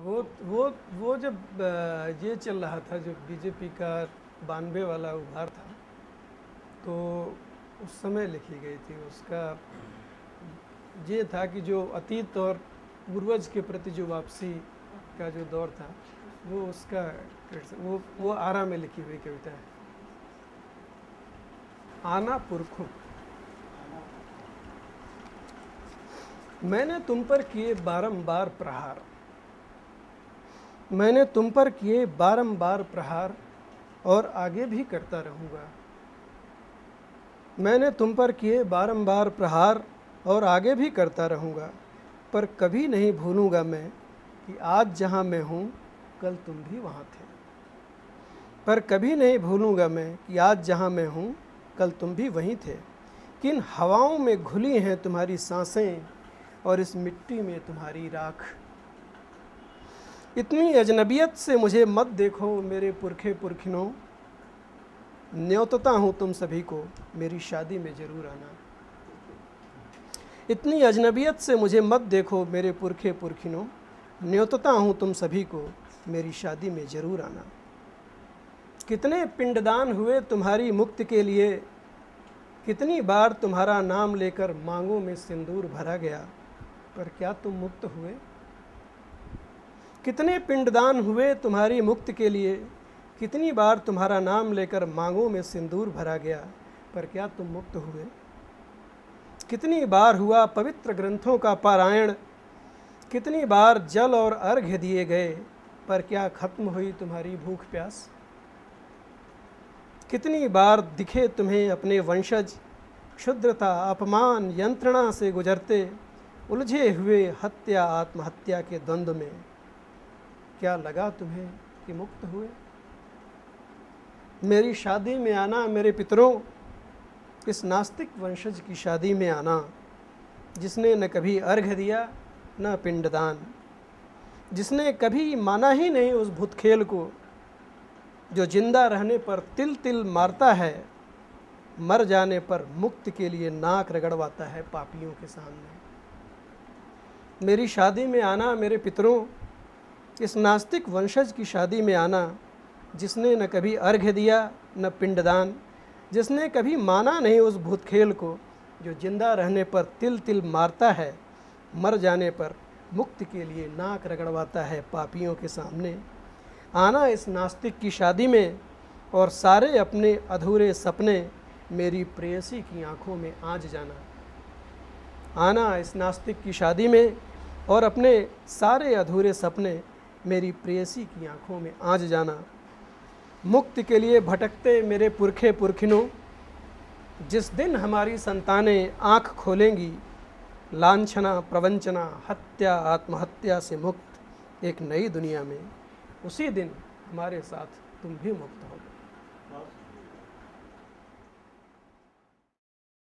वो जब ये चल रहा था, जब बीजेपी का 92 वाला उभार था, तो उस समय लिखी गई थी। उसका ये था कि जो अतीत और पूर्वज के प्रति जो वापसी का जो दौर था, वो उसका वो आरा में लिखी हुई कविता है। आना पुरखों। मैंने तुम पर किए बारंबार प्रहार, मैंने तुम पर किए बारंबार प्रहार, और आगे भी करता रहूँगा। मैंने तुम पर किए बारंबार प्रहार, और आगे भी करता रहूँगा। पर कभी नहीं भूलूँगा मैं कि आज जहाँ मैं हूँ, कल तुम भी वहाँ थे। पर कभी नहीं भूलूँगा मैं कि आज जहाँ मैं हूँ, कल तुम भी वहीं थे। किन हवाओं में घुली हैं तुम्हारी सांसें, और इस मिट्टी में तुम्हारी राख। इतनी अजनबियत से मुझे मत देखो मेरे पुरखे पुरखिनों, न्योतता हूँ तुम सभी को मेरी शादी में ज़रूर आना। इतनी अजनबियत से मुझे मत देखो मेरे पुरखे पुरखिनों, न्योतता हूँ तुम सभी को मेरी शादी में ज़रूर आना। कितने पिंडदान हुए तुम्हारी मुक्ति के लिए, कितनी बार तुम्हारा नाम लेकर मांगों में सिंदूर भरा गया, पर क्या तुम मुक्त हुए? कितने पिंडदान हुए तुम्हारी मुक्ति के लिए, कितनी बार तुम्हारा नाम लेकर मांगों में सिंदूर भरा गया, पर क्या तुम मुक्त हुए? कितनी बार हुआ पवित्र ग्रंथों का पारायण, कितनी बार जल और अर्घ्य दिए गए, पर क्या खत्म हुई तुम्हारी भूख प्यास? कितनी बार दिखे तुम्हें अपने वंशज क्षुद्रता अपमान यंत्रणा से गुजरते, उलझे हुए हत्या आत्महत्या के द्वंद्व में, क्या लगा तुम्हें कि मुक्त हुए? मेरी शादी में आना मेरे पितरों, इस नास्तिक वंशज की शादी में आना, जिसने न कभी अर्घ्य दिया न पिंडदान, जिसने कभी माना ही नहीं उस भूत खेल को, जो जिंदा रहने पर तिल तिल मारता है, मर जाने पर मुक्ति के लिए नाक रगड़वाता है पापियों के सामने। मेरी शादी में आना मेरे पितरों, इस नास्तिक वंशज की शादी में आना, जिसने न कभी अर्घ्य दिया न पिंडदान, जिसने कभी माना नहीं उस भूत खेल को, जो जिंदा रहने पर तिल तिल मारता है, मर जाने पर मुक्ति के लिए नाक रगड़वाता है पापियों के सामने। आना इस नास्तिक की शादी में, और सारे अपने अधूरे सपने मेरी प्रेयसी की आंखों में आंच जाना। आना इस नास्तिक की शादी में, और अपने सारे अधूरे सपने मेरी प्रेयसी की आंखों में आंच जाना। मुक्ति के लिए भटकते मेरे पुरखे पुरखिनों, जिस दिन हमारी संतानें आँख खोलेंगी, लांछना प्रवंचना हत्या आत्महत्या से मुक्त एक नई दुनिया में, उसी दिन हमारे साथ तुम भी मुक्त होगे।